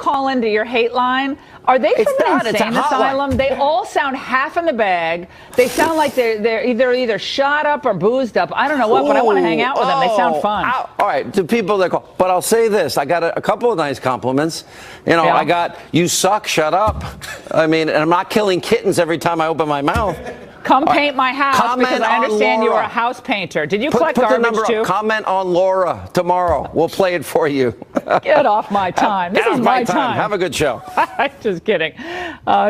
call into your hate line, are they from an insane asylum? They all sound half in the bag. They sound like they're either shot up or boozed up. I don't know what, but I want to hang out with them. They sound fun. All right, to people that call. But I'll say this. I got a couple of nice compliments. You know, I got, you suck, shut up. I mean, and I'm not killing kittens every time I open my mouth. Come paint my house, because I understand you are a house painter. Did you collect garbage too? Comment on Laura tomorrow. We'll play it for you. Get off my time. This is my time. Have a good show. Just kidding.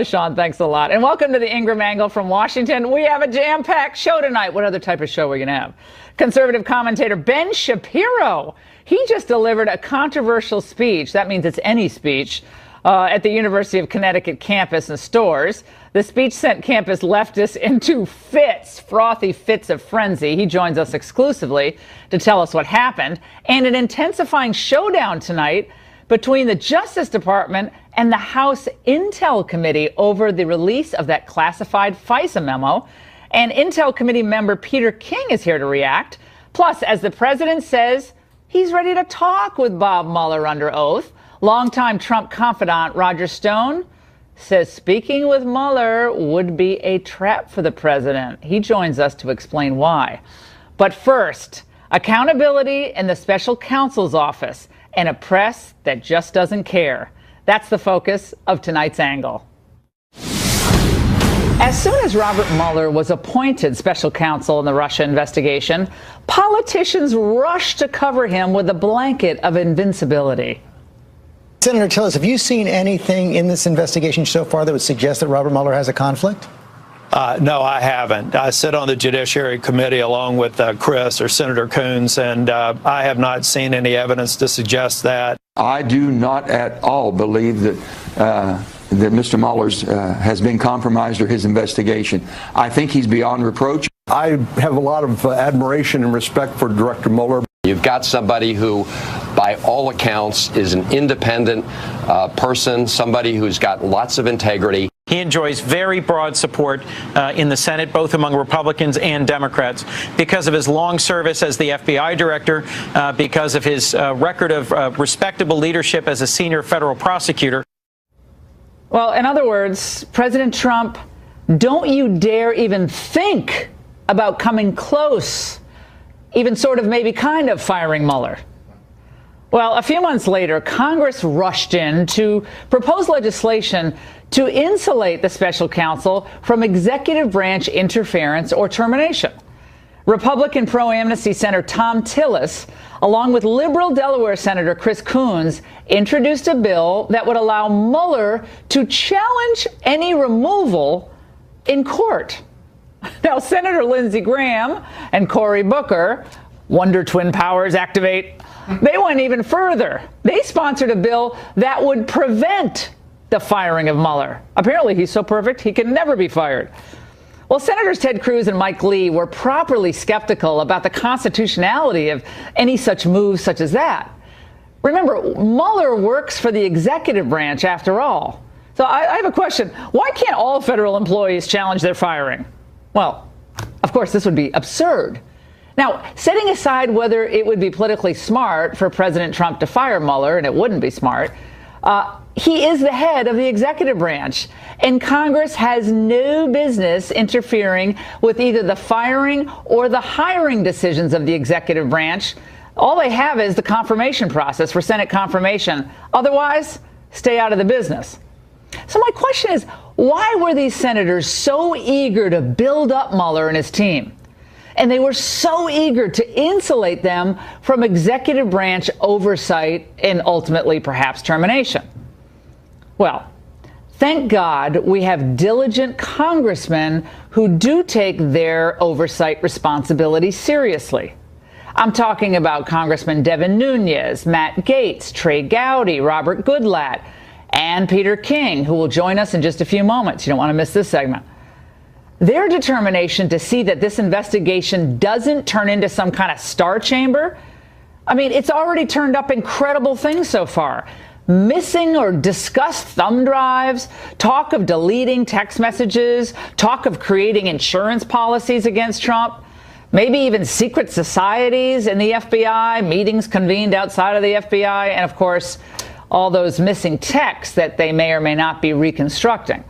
Sean, thanks a lot. And welcome to the Ingraham Angle from Washington. We have a jam-packed show tonight. What other type of show are we going to have? Conservative commentator Ben Shapiro. He just delivered a controversial speech. That means it's any speech. At the University of Connecticut campus and stores. The speech sent campus leftists into frothy fits of frenzy. He joins us exclusively to tell us what happened. And an intensifying showdown tonight between the Justice Department and the House Intel Committee over the release of that classified FISA memo. And Intel Committee member Peter King is here to react. Plus, as the president says, he's ready to talk with Bob Mueller under oath. Longtime Trump confidant Roger Stone says speaking with Mueller would be a trap for the president. He joins us to explain why. But first, accountability in the special counsel's office and a press that just doesn't care. That's the focus of tonight's angle. As soon as Robert Mueller was appointed special counsel in the Russia investigation, politicians rushed to cover him with a blanket of invincibility. Senator, tell us, have you seen anything in this investigation so far that would suggest that Robert Mueller has a conflict? No, I haven't. I sit on the Judiciary Committee along with Chris or Senator Coons, and I have not seen any evidence to suggest that. I do not at all believe that that Mr. Mueller's has been compromised or his investigation. I think he's beyond reproach. I have a lot of admiration and respect for Director Mueller. You've got somebody who, by all accounts, is an independent person, somebody who's got lots of integrity. He enjoys very broad support in the Senate, both among Republicans and Democrats, because of his long service as the FBI director, because of his record of respectable leadership as a senior federal prosecutor. Well, in other words, President Trump, don't you dare even think about coming close, even sort of maybe kind of firing Mueller. Well, a few months later, Congress rushed in to propose legislation to insulate the special counsel from executive branch interference or termination. Republican pro-amnesty Senator Thom Tillis, along with liberal Delaware Senator Chris Coons, introduced a bill that would allow Mueller to challenge any removal in court. Now, Senator Lindsey Graham and Cory Booker, Wonder Twin powers activate, they went even further. They sponsored a bill that would prevent the firing of Mueller. Apparently, he's so perfect, he can never be fired. Well, Senators Ted Cruz and Mike Lee were properly skeptical about the constitutionality of any such moves such as that. Remember, Mueller works for the executive branch after all. So I have a question. Why can't all federal employees challenge their firing? Well, of course, this would be absurd. Now, setting aside whether it would be politically smart for President Trump to fire Mueller, and it wouldn't be smart, he is the head of the executive branch, and Congress has no business interfering with either the firing or the hiring decisions of the executive branch. All they have is the confirmation process for Senate confirmation. Otherwise, stay out of the business. So my question is, why were these senators so eager to build up Mueller and his team? And they were so eager to insulate them from executive branch oversight and ultimately perhaps termination. Well, thank God we have diligent congressmen who do take their oversight responsibility seriously. I'm talking about Congressman Devin Nunes, Matt Gaetz, Trey Gowdy, Robert Goodlatte, and Peter King, who will join us in just a few moments. You don't want to miss this segment. Their determination to see that this investigation doesn't turn into some kind of star chamber, I mean, it's already turned up incredible things so far. Missing or discussed thumb drives, talk of deleting text messages, talk of creating insurance policies against Trump, maybe even secret societies in the FBI, meetings convened outside of the FBI, and of course, all those missing texts that they may or may not be reconstructing.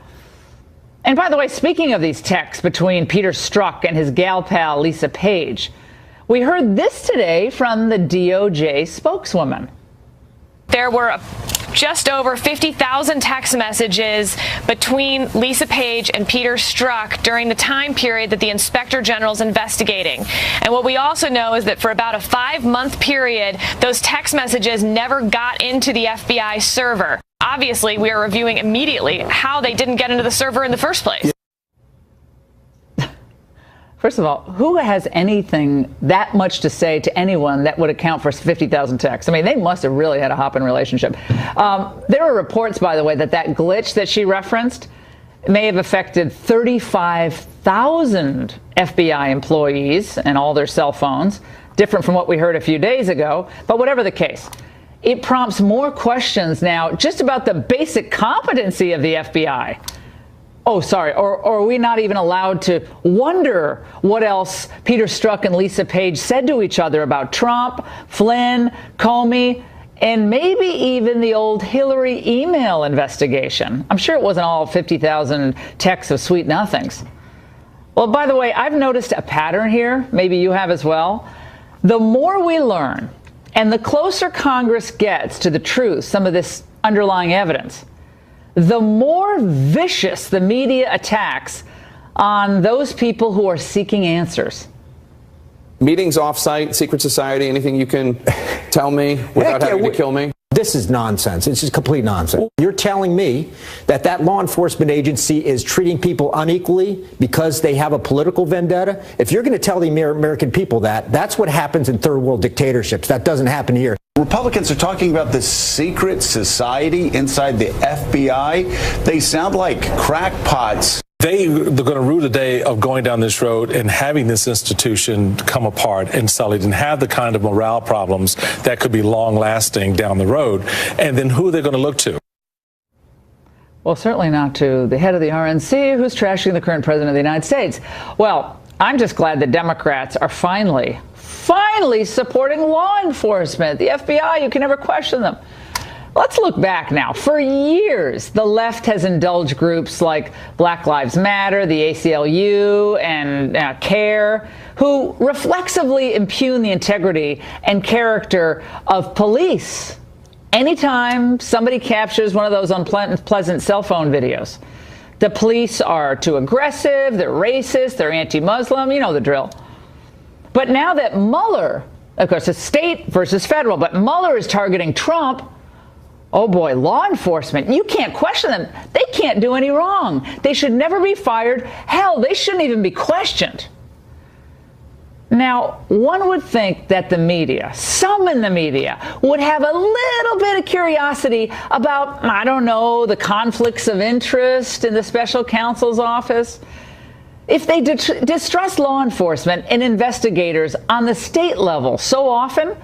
And by the way, speaking of these texts between Peter Strzok and his gal pal Lisa Page, we heard this today from the DOJ spokeswoman. There were just over 50,000 text messages between Lisa Page and Peter Strzok during the time period that the Inspector General is investigating. And what we also know is that for about a 5-month period, those text messages never got into the FBI server. Obviously, we are reviewing immediately how they didn't get into the server in the first place. First of all, who has anything that much to say to anyone that would account for 50,000 texts? I mean, they must have really had a hop-in relationship. There are reports, by the way, that glitch that she referenced may have affected 35,000 FBI employees and all their cell phones, different from what we heard a few days ago. But whatever the case, it prompts more questions now just about the basic competency of the FBI. Oh, sorry. Or are we not even allowed to wonder what else Peter Strzok and Lisa Page said to each other about Trump, Flynn, Comey, and maybe even the old Hillary email investigation? I'm sure it wasn't all 50,000 texts of sweet nothings. Well, by the way, I've noticed a pattern here. Maybe you have as well. The more we learn and the closer Congress gets to the truth, some of this underlying evidence, the more vicious the media attacks on those people who are seeking answers. Meetings offsite, secret society, anything you can tell me without having to kill me? This is nonsense. It's just complete nonsense. You're telling me that law enforcement agency is treating people unequally because they have a political vendetta? If you're going to tell the American people that's what happens in third world dictatorships. That doesn't happen here. Republicans are talking about this secret society inside the FBI. They sound like crackpots. They're going to rue the day of going down this road and having this institution come apart and sullied and have the kind of morale problems that could be long lasting down the road. And then who are they going to look to? Well, certainly not to the head of the RNC, who's trashing the current president of the United States. Well, I'm just glad that Democrats are finally supporting law enforcement. The FBI, you can never question them. Let's look back now. For years, the left has indulged groups like Black Lives Matter, the ACLU, and CARE, who reflexively impugn the integrity and character of police anytime somebody captures one of those unpleasant cell phone videos. The police are too aggressive, they're racist, they're anti-Muslim, you know the drill. But now that Mueller, of course, it's state versus federal, but Mueller is targeting Trump, oh boy, law enforcement, you can't question them. They can't do any wrong. They should never be fired. Hell, they shouldn't even be questioned. Now, one would think that the media, some in the media, would have a little bit of curiosity about, I don't know, the conflicts of interest in the special counsel's office. If they distrust law enforcement and investigators on the state level so often,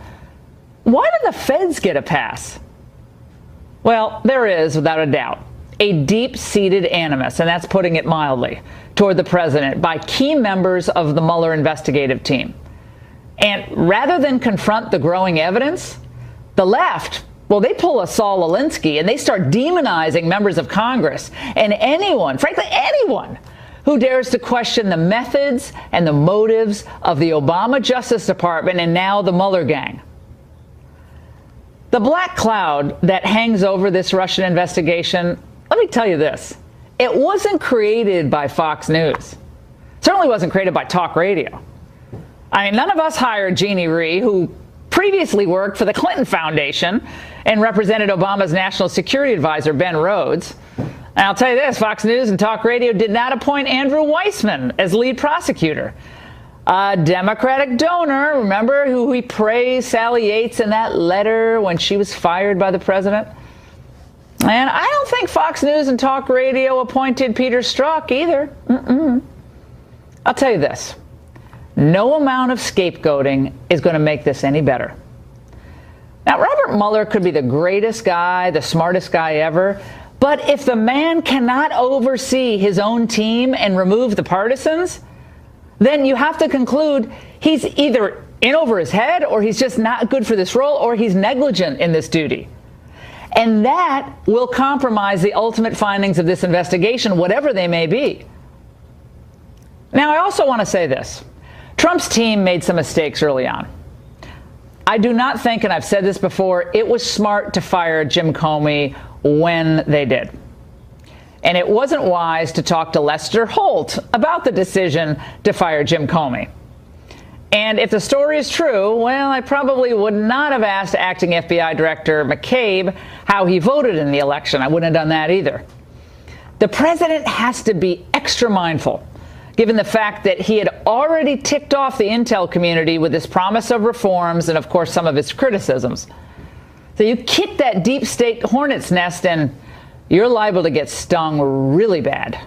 why do the feds get a pass? Well, there is, without a doubt, a deep-seated animus, and that's putting it mildly, toward the president by key members of the Mueller investigative team. And rather than confront the growing evidence, the left, well, they pull a Saul Alinsky and they start demonizing members of Congress and anyone, frankly, anyone who dares to question the methods and the motives of the Obama Justice Department and now the Mueller gang. The black cloud that hangs over this Russian investigation, let me tell you this, it wasn't created by Fox News. It certainly wasn't created by talk radio. I mean, none of us hired Jeannie Rhee, who previously worked for the Clinton Foundation and represented Obama's national security advisor, Ben Rhodes. And I'll tell you this, Fox News and talk radio did not appoint Andrew Weissman as lead prosecutor. A Democratic donor, remember, who we praised Sally Yates in that letter when she was fired by the president? And I don't think Fox News and talk radio appointed Peter Strzok either. I'll tell you this. No amount of scapegoating is going to make this any better. Now, Robert Mueller could be the greatest guy, the smartest guy ever, but if the man cannot oversee his own team and remove the partisans, then you have to conclude he's either in over his head or he's just not good for this role or he's negligent in this duty. And that will compromise the ultimate findings of this investigation, whatever they may be. Now, I also want to say this. Trump's team made some mistakes early on. I do not think, and I've said this before, it was smart to fire Jim Comey when they did. And it wasn't wise to talk to Lester Holt about the decision to fire Jim Comey. And if the story is true, well, I probably would not have asked acting FBI Director McCabe how he voted in the election. I wouldn't have done that either. The president has to be extra mindful, given the fact that he had already ticked off the intel community with his promise of reforms and, of course, some of his criticisms. So you kick that deep state hornet's nest and you're liable to get stung really bad.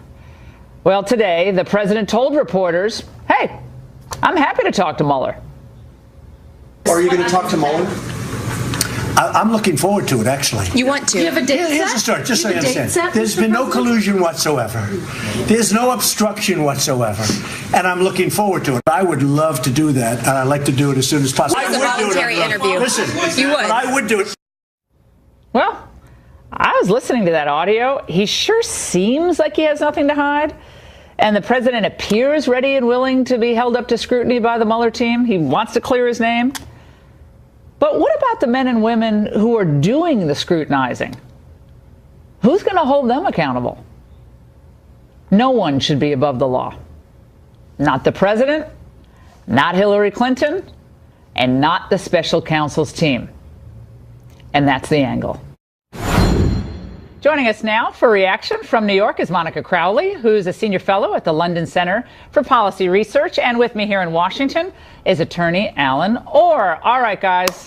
Well, today, the president told reporters, hey, I'm happy to talk to Mueller. Are you going to talk to Mueller? I'm looking forward to it, actually. You want to? You have a date set? Here's the story, just so you understand. There's been no collusion whatsoever. There's no obstruction whatsoever. And I'm looking forward to it. I would love to do that, and I'd like to do it as soon as possible. It's a voluntary interview. Listen, you would. But I would do it. Well, I was listening to that audio. He sure seems like he has nothing to hide. And the president appears ready and willing to be held up to scrutiny by the Mueller team. He wants to clear his name. But what about the men and women who are doing the scrutinizing? Who's going to hold them accountable? No one should be above the law. Not the president, not Hillary Clinton, and not the special counsel's team. And that's the angle. Joining us now for reaction from New York is Monica Crowley, who's a senior fellow at the London Center for Policy Research. And with me here in Washington is attorney Alan Orr. All right, guys,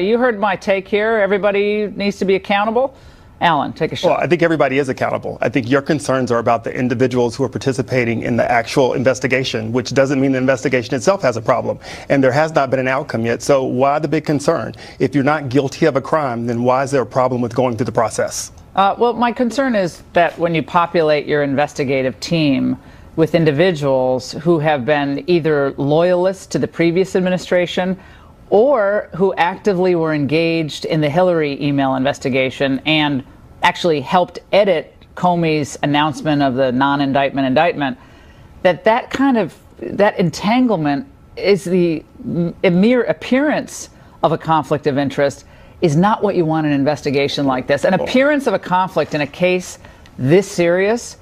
you heard my take here. Everybody needs to be accountable. Alan, take a shot. Well, I think everybody is accountable. I think your concerns are about the individuals who are participating in the actual investigation, which doesn't mean the investigation itself has a problem. And there has not been an outcome yet. So why the big concern? If you're not guilty of a crime, then why is there a problem with going through the process? Well, my concern is that when you populate your investigative team with individuals who have been either loyalists to the previous administration or who actively were engaged in the Hillary email investigation and actually helped edit Comey's announcement of the non-indictment indictment, that entanglement is the mere appearance of a conflict of interest is not what you want in an investigation like this. An appearance of a conflict in a case this serious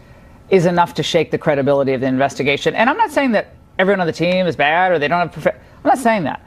is enough to shake the credibility of the investigation. And I'm not saying that everyone on the team is bad or they don't have I'm not saying that.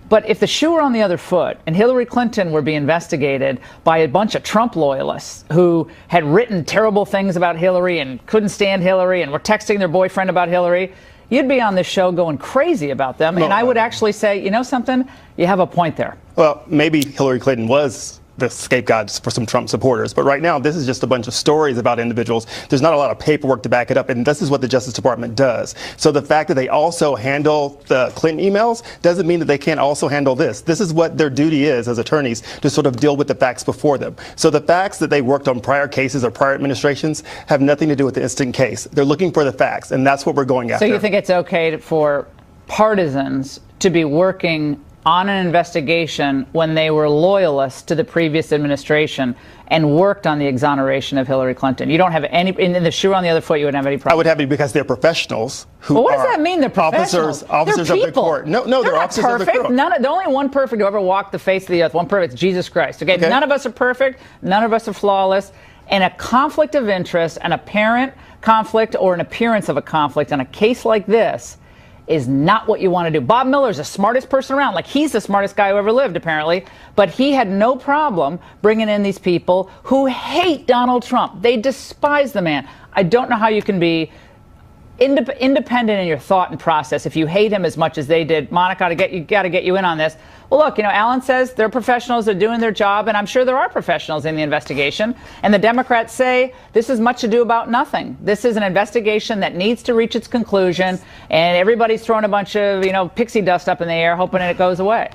But if the shoe were on the other foot and Hillary Clinton were being investigated by a bunch of Trump loyalists who had written terrible things about Hillary and couldn't stand Hillary and were texting their boyfriend about Hillary, you'd be on this show going crazy about them. And I would actually say, you know something? You have a point there. Well, maybe Hillary Clinton was the scapegoat for some Trump supporters. But right now, this is just a bunch of stories about individuals. There's not a lot of paperwork to back it up. And this is what the Justice Department does. So the fact that they also handle the Clinton emails doesn't mean that they can't also handle this. This is what their duty is as attorneys, to sort of deal with the facts before them. So the facts that they worked on prior cases or prior administrations have nothing to do with the instant case. They're looking for the facts, and that's what we're going after. So you think it's okay for partisans to be working on an investigation when they were loyalists to the previous administration and worked on the exoneration of Hillary Clinton? You don't have any, in the shoe on the other foot, you wouldn't have any problem. I would have it because they're professionals who well, what does that mean? They're professionals. Officers they're of the court. No, they're officers perfect. of the court. The only one perfect who ever walked the face of the earth, one perfect, is Jesus Christ. Okay? None of us are perfect. None of us are flawless. And a conflict of interest, an apparent conflict or an appearance of a conflict on a case like this is not what you want to do. Bob Miller's the smartest person around. Like, he's the smartest guy who ever lived, apparently. But he had no problem bringing in these people who hate Donald Trump. They despise the man. I don't know how you can be independent in your thought and process if you hate him as much as they did. Monica, got to get you in on this. Well, look, Alan says they're professionals, they're doing their job, and I'm sure there are professionals in the investigation. And the Democrats say this is much ado about nothing. This is an investigation that needs to reach its conclusion, and everybody's throwing a bunch of, pixie dust up in the air, hoping it goes away.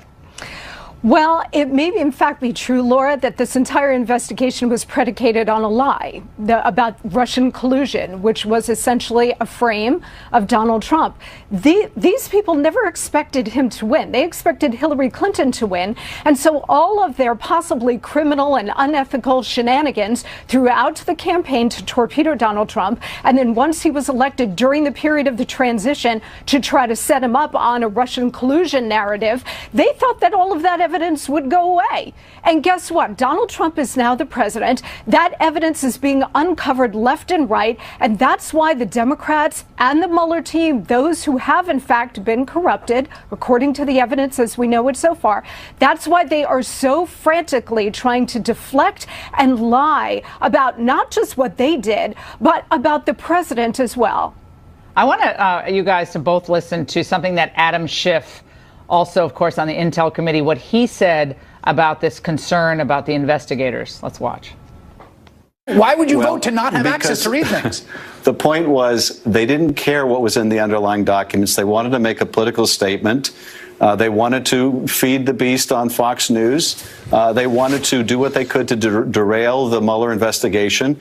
Well, it may in fact be true, Laura, that this entire investigation was predicated on a lie about Russian collusion, which was essentially a frame of Donald Trump. These people never expected him to win. They expected Hillary Clinton to win. And so all of their possibly criminal and unethical shenanigans throughout the campaign to torpedo Donald Trump, and then once he was elected during the period of the transition to try to set him up on a Russian collusion narrative, they thought that all of that evidence would go away. And guess what? Donald Trump is now the president. That evidence is being uncovered left and right. And that's why the Democrats and the Mueller team, those who have in fact been corrupted, according to the evidence as we know it so far, that's why they are so frantically trying to deflect and lie about not just what they did, but about the president as well. I want you guys to both listen to something that Adam Schiff, also, of course, on the Intel Committee, what he said about this concern about the investigators. Let's watch. Why would you vote to not have access to read things? The point was they didn't care what was in the underlying documents. They wanted to make a political statement. They wanted to feed the beast on Fox News. They wanted to do what they could to derail the Mueller investigation.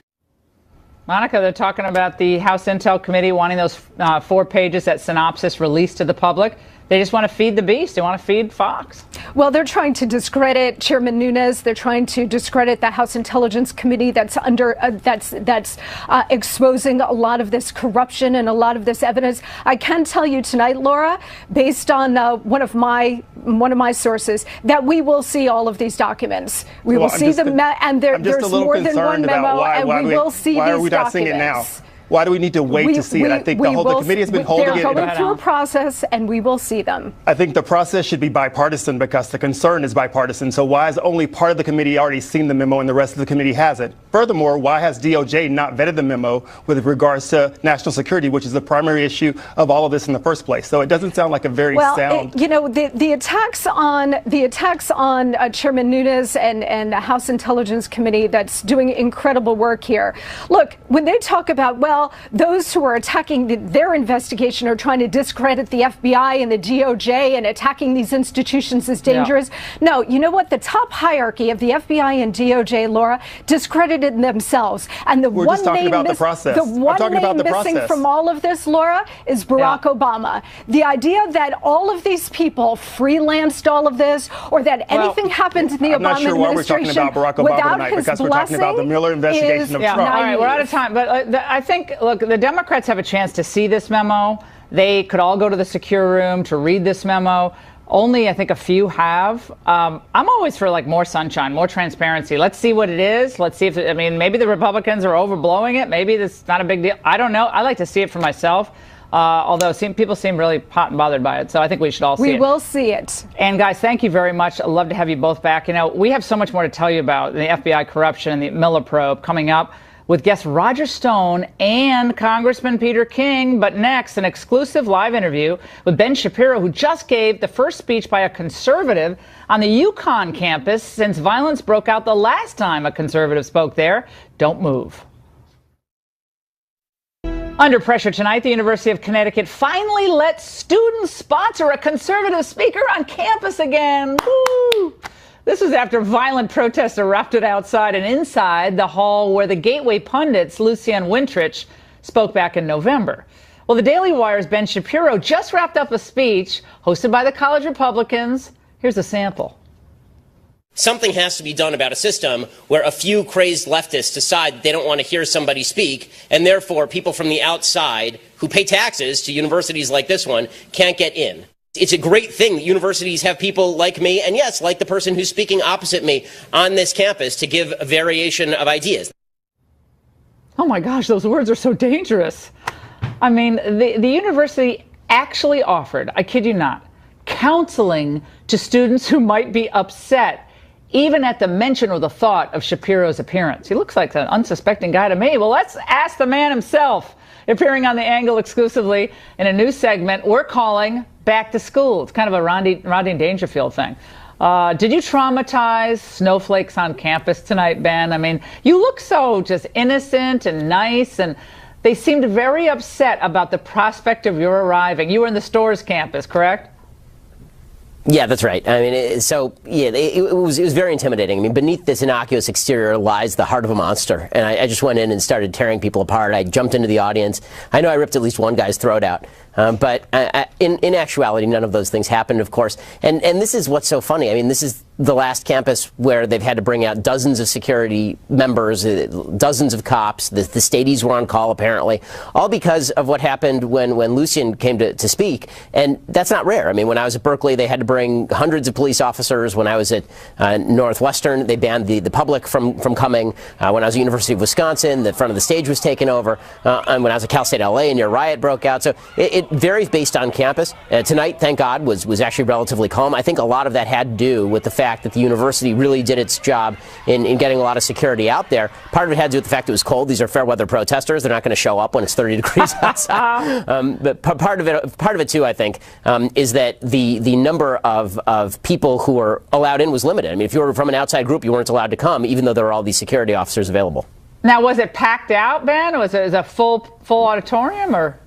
Monica, they're talking about the House Intel Committee wanting those 4 pages, that synopsis released to the public. They just want to feed the beast. They want to feed Fox. Well, they're trying to discredit Chairman Nunes. They're trying to discredit the House Intelligence Committee that's exposing a lot of this corruption and a lot of this evidence. I can tell you tonight, Laura, based on one of my sources, that we will see all of these documents. We will see them, and there's more than one memo, and we will see these documents. Why are we not seeing it now? Why do we need to wait to see it? I think the committee has been holding it. They're going through a process, and we will see them. I think the process should be bipartisan because the concern is bipartisan. So why has only part of the committee already seen the memo and the rest of the committee hasn't? Furthermore, why has DOJ not vetted the memo with regards to national security, which is the primary issue of all of this in the first place? So it doesn't sound like a very sound. The attacks on Chairman Nunes and the House Intelligence Committee that's doing incredible work here. Look, when they talk about, those who are attacking their investigation are trying to discredit the FBI and the DOJ and attacking these institutions as dangerous. Yeah. No, you know what? The top hierarchy of the FBI and DOJ, Laura, discredited themselves. And the one name missing from all of this, Laura, is Barack Obama. The idea that all of these people freelanced all of this, or that anything happened in the Obama administration we're talking about Barack Obama tonight, because we're talking about the Mueller investigation of Trump. All right, we're out of time, but I think, look, the Democrats have a chance to see this memo. They could all go to the secure room to read this memo. Only, I think, a few have. I'm always for more sunshine, more transparency. Let's see what it is. Let's see if, maybe the Republicans are overblowing it. Maybe this is not a big deal. I don't know. I like to see it for myself. Although people seem really hot and bothered by it. So I think we should all see it. We will see it. And guys, thank you very much. I'd love to have you both back. We have so much more to tell you about the FBI corruption and the Mueller probe coming up with guest Roger Stone and Congressman Peter King. But next, an exclusive live interview with Ben Shapiro, who just gave the first speech by a conservative on the UConn campus since violence broke out the last time a conservative spoke there. Don't move. Under pressure tonight, the University of Connecticut finally let students sponsor a conservative speaker on campus again. Woo! This was after violent protests erupted outside and inside the hall where the Gateway pundits, Lucienne Wintrich, spoke back in November. Well, the Daily Wire's Ben Shapiro just wrapped up a speech hosted by the college Republicans. Here's a sample. Something has to be done about a system where a few crazed leftists decide they don't want to hear somebody speak, and therefore people from the outside who pay taxes to universities like this one can't get in. It's a great thing that universities have people like me, and yes, like the person who's speaking opposite me on this campus, to give a variation of ideas. Oh my gosh, those words are so dangerous. The university actually offered, I kid you not, counseling to students who might be upset even at the mention or the thought of Shapiro's appearance. He looks like an unsuspecting guy to me. Well, let's ask the man himself, appearing on The Angle exclusively in a new segment we're calling Back to School. It's kind of a Rodney Dangerfield thing. Did you traumatize snowflakes on campus tonight, Ben? You look so just innocent and nice, and they seemed very upset about the prospect of your arriving. You were in the Storrs campus, correct? Yeah, that's right. I mean, it was very intimidating. I mean, beneath this innocuous exterior lies the heart of a monster. And I just went in and started tearing people apart. I jumped into the audience. I know I ripped at least one guy's throat out. But in actuality, none of those things happened, of course. And this is what's so funny. I mean, this is the last campus where they've had to bring out dozens of security members, dozens of cops. The stadies were on call, apparently, all because of what happened when Lucian came to speak. And that's not rare. I mean, when I was at Berkeley, they had to bring hundreds of police officers. When I was at Northwestern, they banned the public from coming. When I was at University of Wisconsin, the front of the stage was taken over. And when I was at Cal State LA, a near riot broke out. So it varies based on campus. Tonight, thank God, was actually relatively calm. I think a lot of that had to do with the fact that the university really did its job in getting a lot of security out there. Part of it had to do with the fact it was cold. These are fair weather protesters. They're not going to show up when it's 30 degrees outside. But part of it too, I think, is that the number of people who were allowed in was limited. I mean, if you were from an outside group, you weren't allowed to come, even though there were all these security officers available. Now, was it packed out, Ben? Was it a full auditorium, or?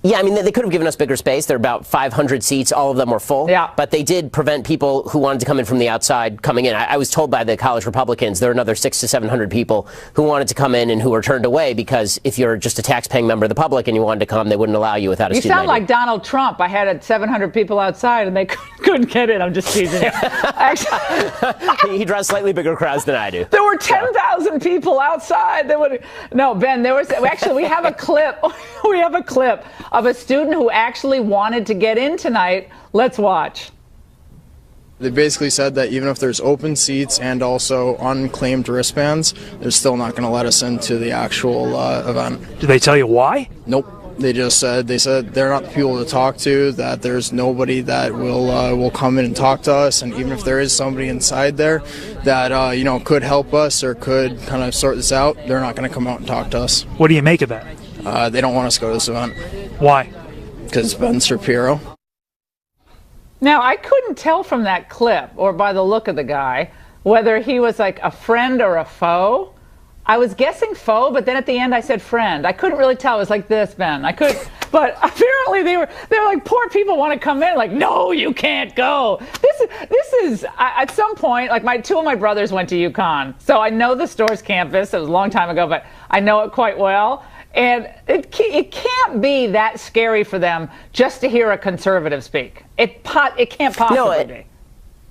Yeah, I mean, they could have given us bigger space. There are about 500 seats. All of them were full. Yeah. But they did prevent people who wanted to come in from the outside coming in. I was told by the college Republicans there are another 600 to 700 people who wanted to come in and who were turned away because if you're just a tax-paying member of the public and you wanted to come, they wouldn't allow you without a student ID. You sound like Donald Trump. I had 700 people outside and they couldn't get in. I'm just teasing you. Actually, he draws slightly bigger crowds than I do. There were 10,000 people outside. No, Ben, there was actually, we have a clip. We have a clip of a student who actually wanted to get in tonight. Let's watch. They basically said that even if there's open seats and also unclaimed wristbands, they're still not going to let us into the actual event. Did they tell you why? Nope. They said they're not the people to talk to, that there's nobody that will come in and talk to us, and even if there is somebody inside there that could help us or could kind of sort this out, they're not going to come out and talk to us. What do you make of that? They don't want us to go to this event. Why? Because Ben Shapiro. Now, I couldn't tell from that clip or by the look of the guy whether he was like a friend or a foe. I was guessing foe, but then at the end I said friend. I couldn't really tell. It was like this, Ben. But apparently they were like, poor people want to come in. Like, no, you can't go. This is at some point, like two of my brothers went to UConn, so I know the Storrs campus. It was a long time ago, but I know it quite well. And it can't be that scary for them just to hear a conservative speak. It can't possibly be.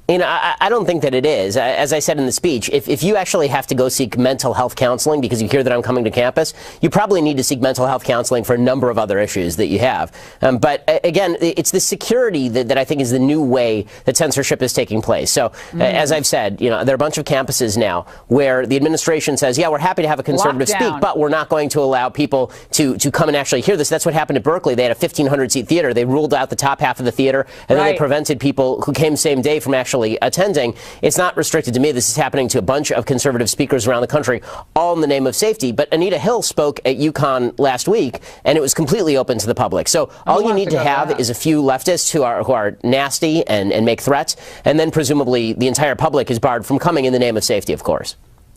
You know, I don't think that it is. As I said in the speech, if you actually have to go seek mental health counseling because you hear that I'm coming to campus, you probably need to seek mental health counseling for a number of other issues that you have. But again, it's the security that I think is the new way that censorship is taking place. So as I've said, there are a bunch of campuses now where the administration says, yeah, we're happy to have a conservative speak, but we're not going to allow people to come and actually hear this. That's what happened at Berkeley. They had a 1,500-seat theater. They ruled out the top half of the theater, and then they prevented people who came same day from actually attending. It's not restricted to me. This is happening to a bunch of conservative speakers around the country, all in the name of safety. But Anita Hill spoke at UConn last week, and it was completely open to the public. So all you need to have is a few leftists who are nasty and make threats, and then presumably the entire public is barred from coming in the name of safety, of course.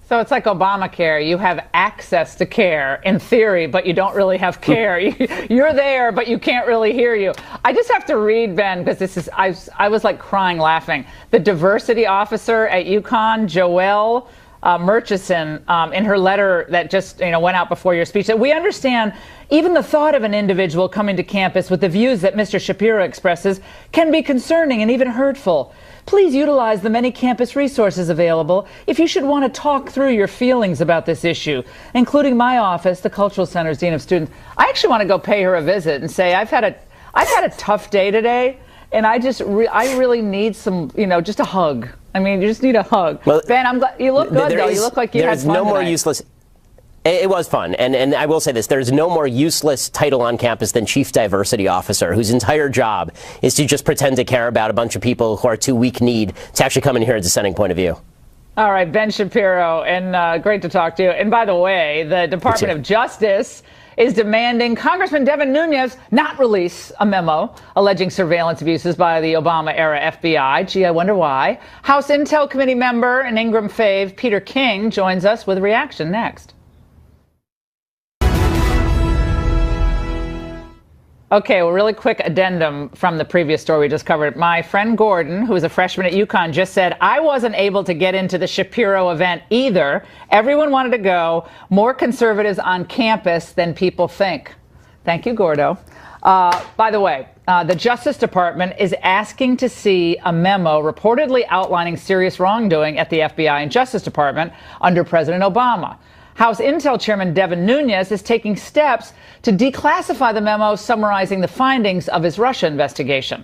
So it's like Obamacare. You have access to care in theory, but you don't really have care. You're there, but you can't really hear you. I just have to read, Ben, because I was like crying laughing. The diversity officer at UConn, Joelle Murchison, in her letter that just went out before your speech, that we understand even the thought of an individual coming to campus with the views that Mr. Shapiro expresses can be concerning and even hurtful. Please utilize the many campus resources available if you should want to talk through your feelings about this issue, including my office, the Cultural Center's Dean of Students. I actually want to go pay her a visit and say, I've had a tough day today, and I really need some, just a hug. I mean, you just need a hug. Well, Ben, I'm glad you look good, though. You look like you had fun no more tonight. Useless. It was fun, and I will say this, there's no more useless title on campus than Chief Diversity Officer, whose entire job is to just pretend to care about a bunch of people who are too weak-kneed to actually come in here as a dissenting point of view. All right, Ben Shapiro, and great to talk to you. And by the way, the Department of Justice is demanding Congressman Devin Nunes not release a memo alleging surveillance abuses by the Obama-era FBI. Gee, I wonder why. House Intel Committee member and Ingraham fave Peter King joins us with a reaction next. Okay, well, really quick addendum from the previous story we just covered. My friend Gordon, who is a freshman at UConn, just said, I wasn't able to get into the Shapiro event either. Everyone wanted to go. More conservatives on campus than people think. Thank you, Gordo. By the way, the Justice Department is asking to see a memo reportedly outlining serious wrongdoing at the FBI and Justice Department under President Obama. House Intel Chairman Devin Nunes is taking steps to declassify the memo summarizing the findings of his Russia investigation.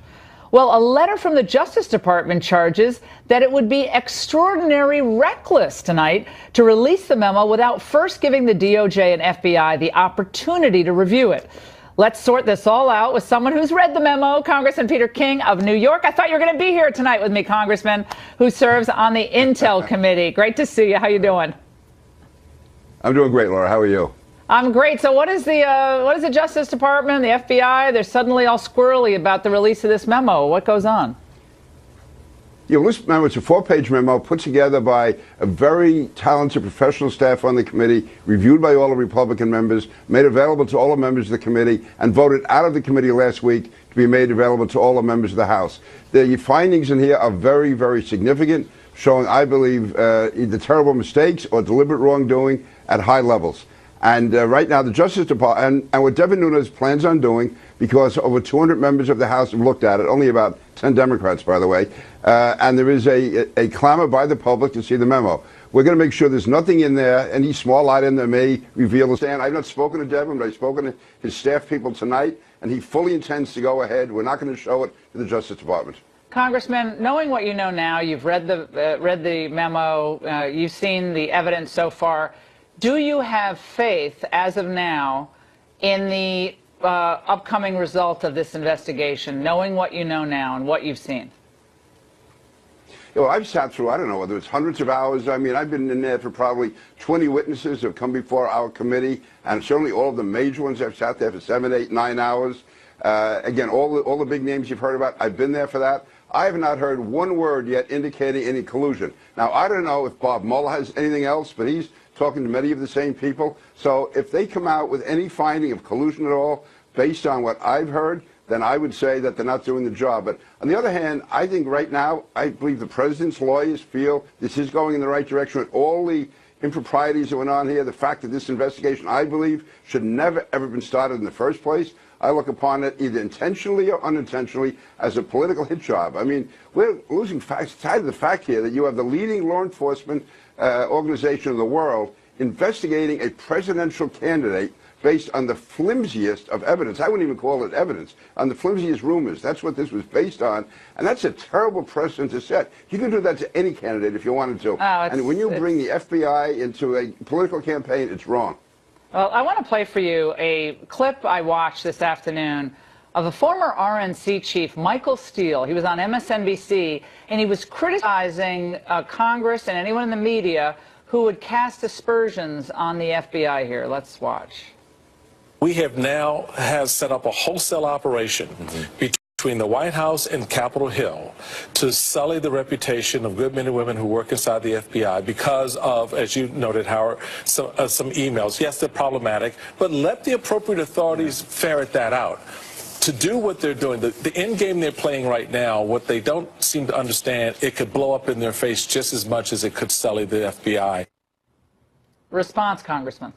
Well, a letter from the Justice Department charges that it would be extraordinarily reckless tonight to release the memo without first giving the DOJ and FBI the opportunity to review it. Let's sort this all out with someone who's read the memo, Congressman Peter King of New York. I thought you were going to be here tonight with me, Congressman, who serves on the Intel Committee. Great to see you. How you doing? I'm doing great, Laura. How are you? I'm great. So what is the Justice Department, the FBI? They're suddenly all squirrely about the release of this memo. What goes on? Yeah, well, this memo, it's a 4-page memo put together by a very talented professional staff on the committee, reviewed by all the Republican members, made available to all the members of the committee, and voted out of the committee last week to be made available to all the members of the House. The findings in here are very, very significant, showing, I believe, either terrible mistakes or deliberate wrongdoing at high levels. And right now, the Justice Department, and what Devin Nunes plans on doing, because over 200 members of the House have looked at it, only about 10 Democrats, by the way, and there is a clamor by the public to see the memo. We're going to make sure there's nothing in there, any small item that may reveal the stand. I've not spoken to Devin, but I've spoken to his staff people tonight, and he fully intends to go ahead. We're not going to show it to the Justice Department. Congressman, knowing what you know now, you've read the memo, you've seen the evidence so far. Do you have faith, as of now, in the upcoming result of this investigation, knowing what you know now and what you've seen? You know, I've sat through, I don't know, whether it's hundreds of hours. I mean, I've been in there for probably 20 witnesses who have come before our committee, and certainly all of the major ones I've sat there for 7, 8, 9 hours. Again, all the big names you've heard about, I've been there for that. I have not heard one word yet indicating any collusion. Now, I don't know if Bob Mueller has anything else, but he's talking to many of the same people. So if they come out with any finding of collusion at all, based on what I've heard, then I would say that they're not doing the job. But on the other hand, I think right now, I believe the president's lawyers feel this is going in the right direction with all the improprieties that went on here. The fact that this investigation, I believe, should never, ever been started in the first place. I look upon it either intentionally or unintentionally as a political hit job. I mean, we're losing sight of the fact here that you have the leading law enforcement organization in the world investigating a presidential candidate based on the flimsiest of evidence. I wouldn't even call it evidence, on the flimsiest rumors. That's what this was based on, and that's a terrible precedent to set. You can do that to any candidate if you wanted to. And when you bring the FBI into a political campaign, it's wrong. Well, I want to play for you a clip I watched this afternoon of a former RNC chief, Michael Steele. He was on MSNBC, and he was criticizing Congress and anyone in the media who would cast aspersions on the FBI here. Let's watch. We have now set up a wholesale operation between the White House and Capitol Hill to sully the reputation of good men and women who work inside the FBI because of, as you noted, Howard, some emails. Yes, they're problematic, but let the appropriate authorities ferret that out. To do what they're doing, the end game they're playing right now, what they don't seem to understand, it could blow up in their face just as much as it could sully the FBI. Response, Congressman.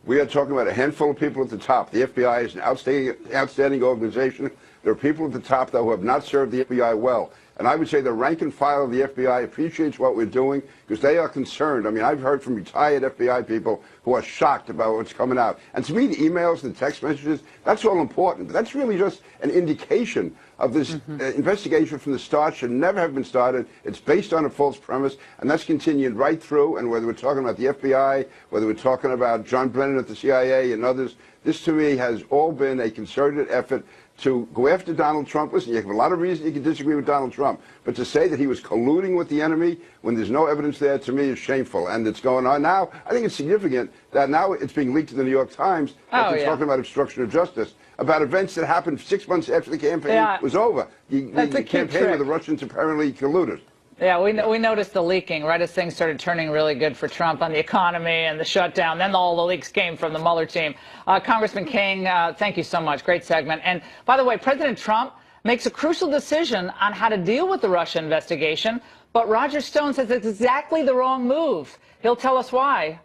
We are talking about a handful of people at the top. The FBI is an outstanding organization. There are people at the top, though, who have not served the FBI well. And I would say the rank and file of the FBI appreciates what we're doing because they are concerned. I mean, I've heard from retired FBI people who are shocked about what's coming out. And to me, the emails and the text messages, that's all important. But that's really just an indication of this investigation from the start should never have been started. It's based on a false premise, and that's continued right through. And whether we're talking about the FBI, whether we're talking about John Brennan at the CIA and others, this to me has all been a concerted effort to go after Donald Trump. Listen, you have a lot of reasons you can disagree with Donald Trump, but to say that he was colluding with the enemy when there's no evidence there, to me, is shameful. And it's going on now. I think it's significant that now it's being leaked to the New York Times that they're talking about obstruction of justice, about events that happened 6 months after the campaign was over. The campaign where the Russians apparently colluded. Yeah, we noticed the leaking right as things started turning really good for Trump on the economy and the shutdown. Then all the leaks came from the Mueller team. Congressman King, thank you so much. Great segment. And by the way, President Trump makes a crucial decision on how to deal with the Russia investigation. But Roger Stone says it's exactly the wrong move. He'll tell us why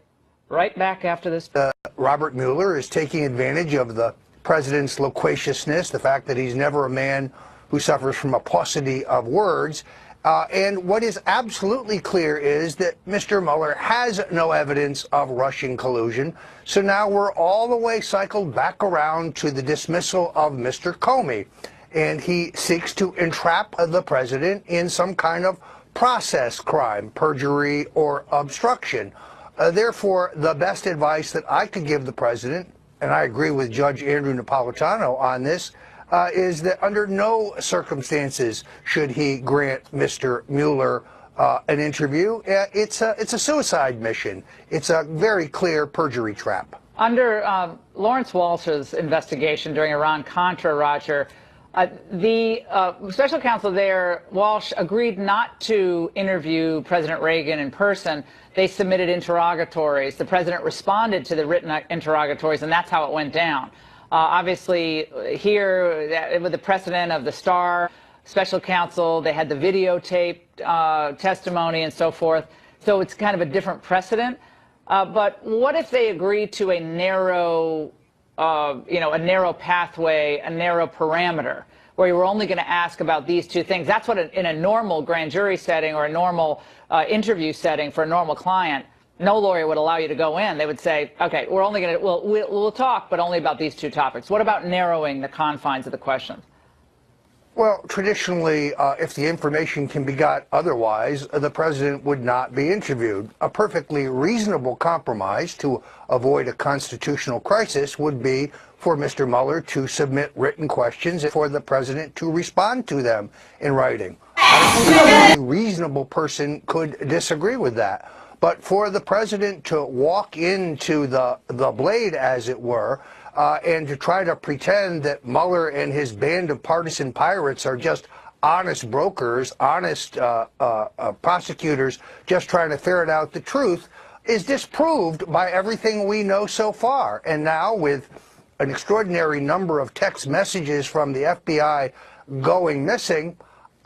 right back after this. Robert Mueller is taking advantage of the president's loquaciousness, the fact that he's never a man who suffers from a paucity of words. And what is absolutely clear is that Mr. Mueller has no evidence of Russian collusion. So now we're all the way cycled back around to the dismissal of Mr. Comey. And he seeks to entrap the president in some kind of process crime, perjury or obstruction. Therefore, the best advice that I could give the president, and I agree with Judge Andrew Napolitano on this, is that under no circumstances should he grant Mr. Mueller an interview. It's a suicide mission. It's a very clear perjury trap. Under Lawrence Walsh's investigation during Iran-Contra, Roger, the special counsel there, Walsh, agreed not to interview President Reagan in person. They submitted interrogatories. The president responded to the written interrogatories, and that's how it went down. Obviously, here, with the precedent of the Star special counsel, they had the videotaped testimony and so forth. So it's kind of a different precedent. But what if they agree to a narrow a narrow pathway, a narrow parameter, where you were only going to ask about these two things? That's what, in a normal grand jury setting or a normal interview setting for a normal client, no lawyer would allow you to go in. They would say, okay, we're only going to, we'll talk, but only about these two topics. What about narrowing the confines of the questions? Well, traditionally, if the information can be got otherwise, the president would not be interviewed. A perfectly reasonable compromise to avoid a constitutional crisis would be for Mr. Mueller to submit written questions and for the president to respond to them in writing. A reasonable person could disagree with that. But for the president to walk into the blade, as it were, and to try to pretend that Mueller and his band of partisan pirates are just honest brokers, honest prosecutors, just trying to ferret out the truth, is disproved by everything we know so far. And now, with an extraordinary number of text messages from the FBI going missing,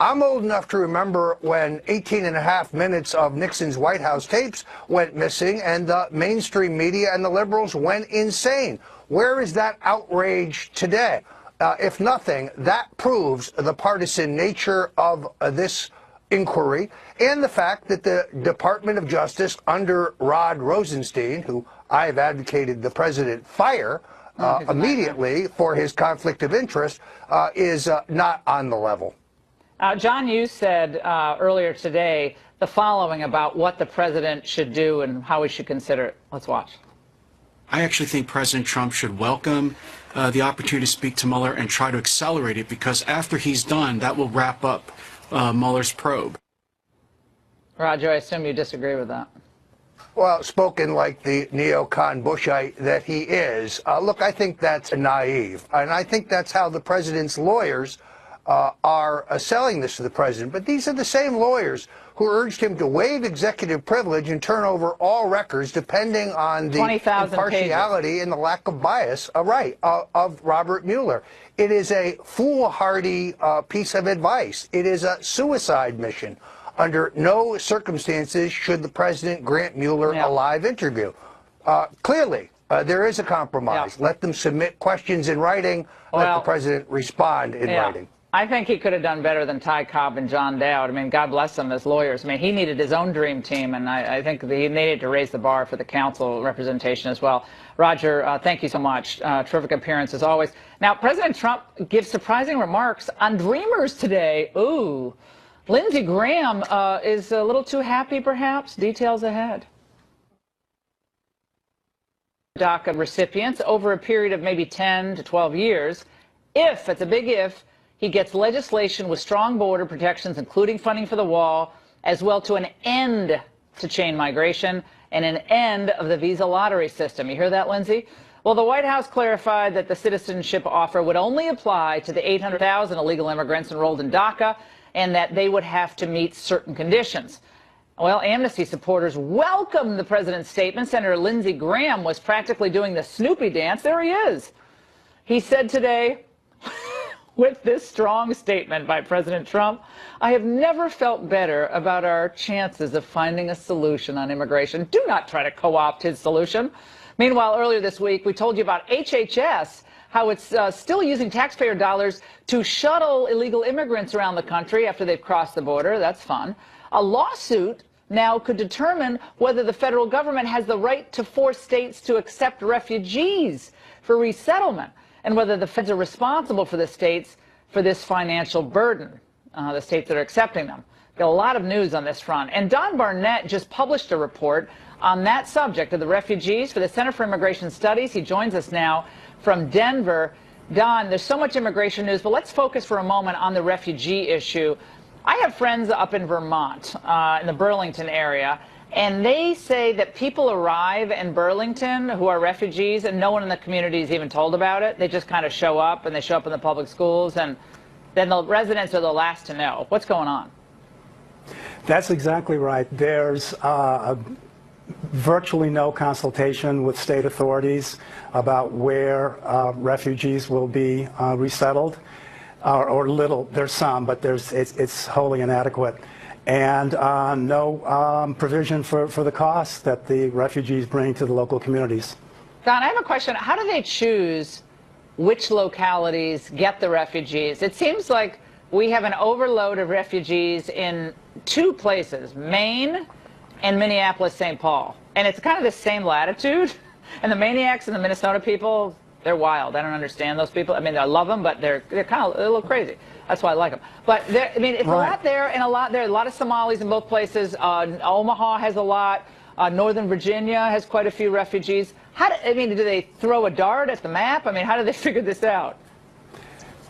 I'm old enough to remember when 18.5 minutes of Nixon's White House tapes went missing and the mainstream media and the liberals went insane. Where is that outrage today? If nothing, that proves the partisan nature of this inquiry and the fact that the Department of Justice under Rod Rosenstein, who I have advocated the president fire immediately for his conflict of interest, is not on the level. John, you said earlier today the following about what the president should do and how we should consider it. Let's watch. I actually think President Trump should welcome the opportunity to speak to Mueller and try to accelerate it, because after he's done, that will wrap up Mueller's probe. Roger, I assume you disagree with that. Well, spoken like the neocon Bushite that he is. Look, I think that's naive. And I think that's how the president's lawyers are selling this to the president. But these are the same lawyers who urged him to waive executive privilege and turn over all records depending on the impartiality and the lack of bias of Robert Mueller. It is a foolhardy piece of advice. It is a suicide mission. Under no circumstances should the president grant Mueller a live interview. Clearly, there is a compromise. Let them submit questions in writing. Let the president respond in writing. I think he could have done better than Ty Cobb and John Dowd. I mean, God bless them as lawyers. I mean, he needed his own dream team, and I think he needed to raise the bar for the council representation as well. Roger, thank you so much. Terrific appearance as always. Now, President Trump gives surprising remarks on Dreamers today. Ooh. Lindsey Graham is a little too happy, perhaps. Details ahead. DACA recipients over a period of maybe 10 to 12 years, if, it's a big if, he gets legislation with strong border protections, including funding for the wall, as well to an end to chain migration and an end of the visa lottery system. You hear that, Lindsey? Well, the White House clarified that the citizenship offer would only apply to the 800,000 illegal immigrants enrolled in DACA and that they would have to meet certain conditions. Well, Amnesty supporters welcomed the president's statement. Senator Lindsey Graham was practically doing the Snoopy dance. There he is. He said today, with this strong statement by President Trump, I have never felt better about our chances of finding a solution on immigration. Do not try to co-opt his solution. Meanwhile, earlier this week, we told you about HHS, how it's still using taxpayer dollars to shuttle illegal immigrants around the country after they've crossed the border. That's fun. A lawsuit now could determine whether the federal government has the right to force states to accept refugees for resettlement, and whether the feds are responsible for the states for this financial burden, the states that are accepting them. Got a lot of news on this front. And Don Barnett just published a report on that subject of the refugees for the Center for Immigration Studies. He joins us now from Denver. Don, there's so much immigration news, but let's focus for a moment on the refugee issue. I have friends up in Vermont, in the Burlington area, and they say that people arrive in Burlington who are refugees and no one in the community is even told about it. They just kind of show up, and they show up in the public schools, and then the residents are the last to know. What's going on? That's exactly right. There's virtually no consultation with state authorities about where refugees will be resettled. Or little, there's some, but it's wholly inadequate. And no provision for the costs that the refugees bring to the local communities. Don, I have a question. How do they choose which localities get the refugees? It seems like we have an overload of refugees in two places, Maine and Minneapolis-St. Paul. And it's kind of the same latitude. And the maniacs and the Minnesota people, they're wild. I don't understand those people. I mean, I love them, but they're kind of a little crazy. That's why I like them. But I mean, it's right. A lot there and a lot there. A lot of Somalis in both places. Omaha has a lot. Northern Virginia has quite a few refugees. I mean, do they throw a dart at the map? I mean, how do they figure this out?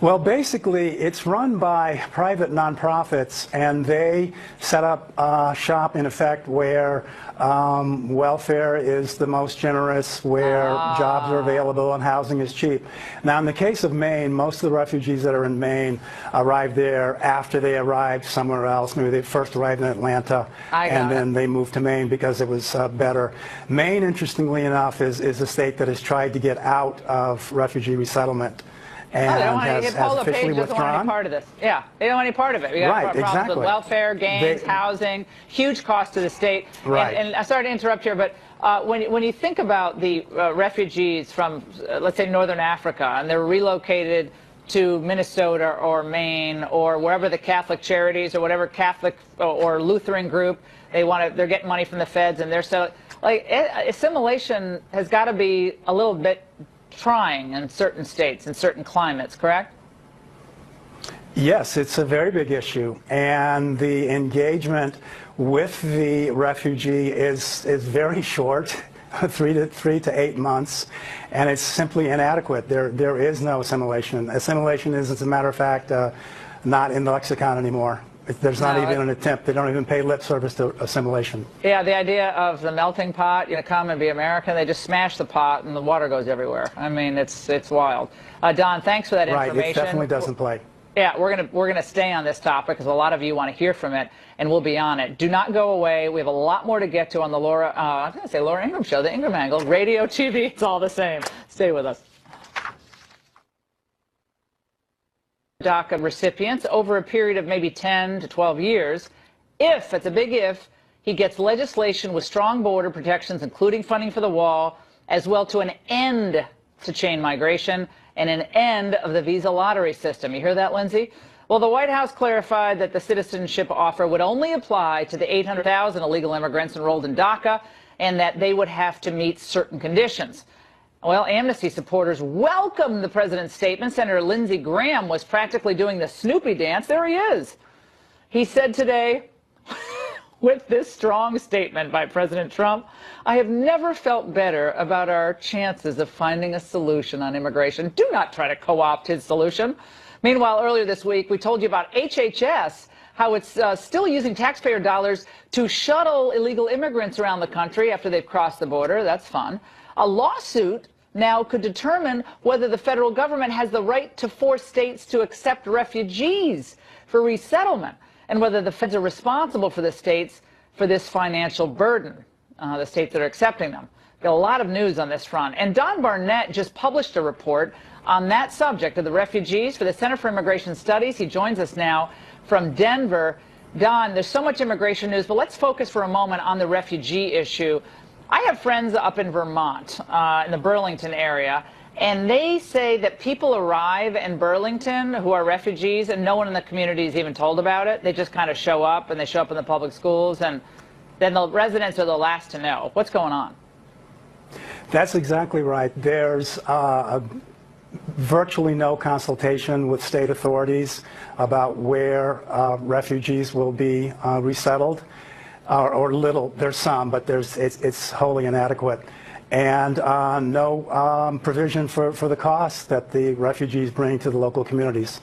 Well, basically, it's run by private nonprofits, and they set up shop, in effect, where welfare is the most generous, where jobs are available and housing is cheap. Now, in the case of Maine, most of the refugees that are in Maine arrived there after they arrived somewhere else. Maybe they first arrived in Atlanta, and then they moved to Maine because it was better. Maine, interestingly enough, is a state that has tried to get out of refugee resettlement. And they don't want to get Paula Page doesn't want any part of this. Yeah, they don't want any part of it. We got problems exactly. with welfare, gangs, housing, huge cost to the state. Right. And I'm sorry to interrupt here, but when you think about the refugees from, let's say, Northern Africa, and they're relocated to Minnesota or Maine or wherever the Catholic Charities or whatever Catholic or Lutheran group they're getting money from the feds, and they're so like assimilation has got to be a little bit trying in certain states and certain climates, correct? Yes, it's a very big issue, and the engagement with the refugee is very short, 3 to 8 months, and it's simply inadequate. There is no assimilation. Assimilation is, as a matter of fact, not in the lexicon anymore. There's not even an attempt. They don't even pay lip service to assimilation. Yeah, the idea of the melting pot, come and be American, they just smash the pot and the water goes everywhere. I mean, it's wild. Don, thanks for that information. Right, it definitely doesn't play. Yeah, we're gonna stay on this topic because a lot of you want to hear from it, and we'll be on it. Do not go away. We have a lot more to get to on the Laura Ingraham Show, the Ingraham Angle, radio, TV, it's all the same. Stay with us. DACA recipients over a period of maybe 10 to 12 years, if, it's a big if, he gets legislation with strong border protections, including funding for the wall, as well to an end to chain migration and an end of the visa lottery system. You hear that, Lindsay? Well, the White House clarified that the citizenship offer would only apply to the 800,000 illegal immigrants enrolled in DACA and that they would have to meet certain conditions. Well, Amnesty supporters welcomed the president's statement. Senator Lindsey Graham was practically doing the Snoopy dance. There he is. He said today, with this strong statement by President Trump, I have never felt better about our chances of finding a solution on immigration. Do not try to co-opt his solution. Meanwhile, earlier this week, we told you about HHS, how it's still using taxpayer dollars to shuttle illegal immigrants around the country after they've crossed the border. That's fun. A lawsuit now could determine whether the federal government has the right to force states to accept refugees for resettlement, and whether the feds are responsible for the states for this financial burden, the states that are accepting them. Got a lot of news on this front. And Don Barnett just published a report on that subject of the refugees for the Center for Immigration Studies. He joins us now from Denver. Don, there's so much immigration news, but let's focus for a moment on the refugee issue. I have friends up in Vermont, in the Burlington area, and they say that people arrive in Burlington who are refugees, and no one in the community is even told about it. They just kind of show up, and they show up in the public schools, and then the residents are the last to know. What's going on? That's exactly right. There's virtually no consultation with state authorities about where refugees will be resettled, or little. There's some, but it's wholly inadequate. And no provision for the costs that the refugees bring to the local communities.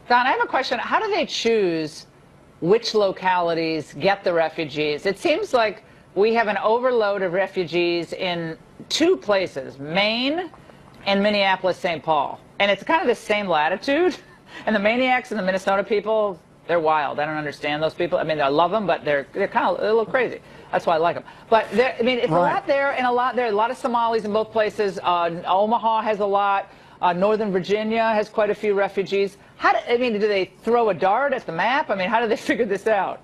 Don, I have a question. How do they choose which localities get the refugees? It seems like we have an overload of refugees in two places, Maine and Minneapolis-St. Paul. And it's kind of the same latitude. And the maniacs and the Minnesota people, they're wild. I don't understand those people. I mean, I love them, but they're kind of a little crazy. That's why I like them. But I mean, it's right. A lot there, and there are a lot of Somalis in both places. Omaha has a lot. Northern Virginia has quite a few refugees. I mean, do they throw a dart at the map? I mean, how do they figure this out?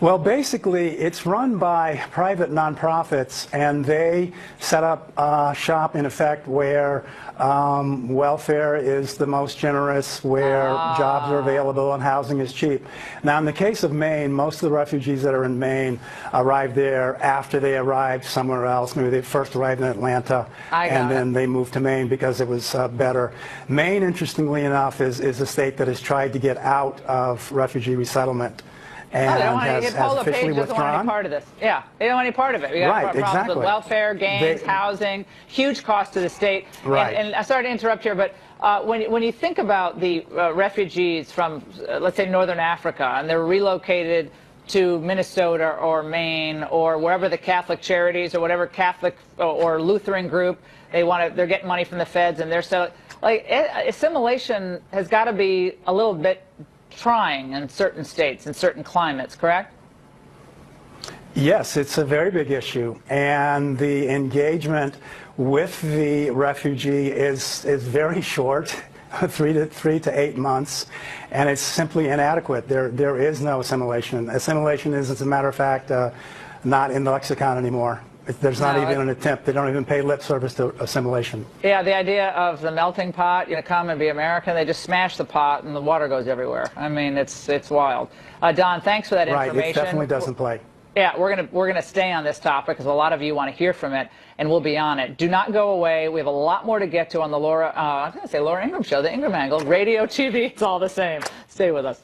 Well, basically, it's run by private nonprofits, and they set up shop, in effect, where welfare is the most generous, where jobs are available and housing is cheap. Now, in the case of Maine, most of the refugees that are in Maine arrive there after they arrived somewhere else. Maybe they first arrived in Atlanta, and then they moved to Maine because it was better. Maine, interestingly enough, is a state that has tried to get out of refugee resettlement. And has officially withdrawn. Don't want any part of this. Yeah, they don't want any part of it. We got problems with welfare, gangs, housing, huge cost to the state. Right. And I'm sorry to interrupt here, but when you think about the refugees from, let's say, Northern Africa, and they're relocated to Minnesota or Maine or wherever the Catholic Charities or whatever Catholic or Lutheran group they're getting money from the feds, and they're so like assimilation has got to be a little bit trying in certain states and certain climates, correct? Yes, it's a very big issue, and the engagement with the refugee is very short, 3 to 8 months, and it's simply inadequate. There is no assimilation. Assimilation is, as a matter of fact, not in the lexicon anymore. There's not even an attempt. They don't even pay lip service to assimilation. Yeah, the idea of the melting pot, come and be American, they just smash the pot and the water goes everywhere. I mean, it's wild. Don, thanks for that information. Right, it definitely doesn't play. Yeah, we're gonna stay on this topic because a lot of you want to hear from it, and we'll be on it. Do not go away. We have a lot more to get to on the Laura Ingraham Show, the Ingraham Angle, radio, TV, it's all the same. Stay with us.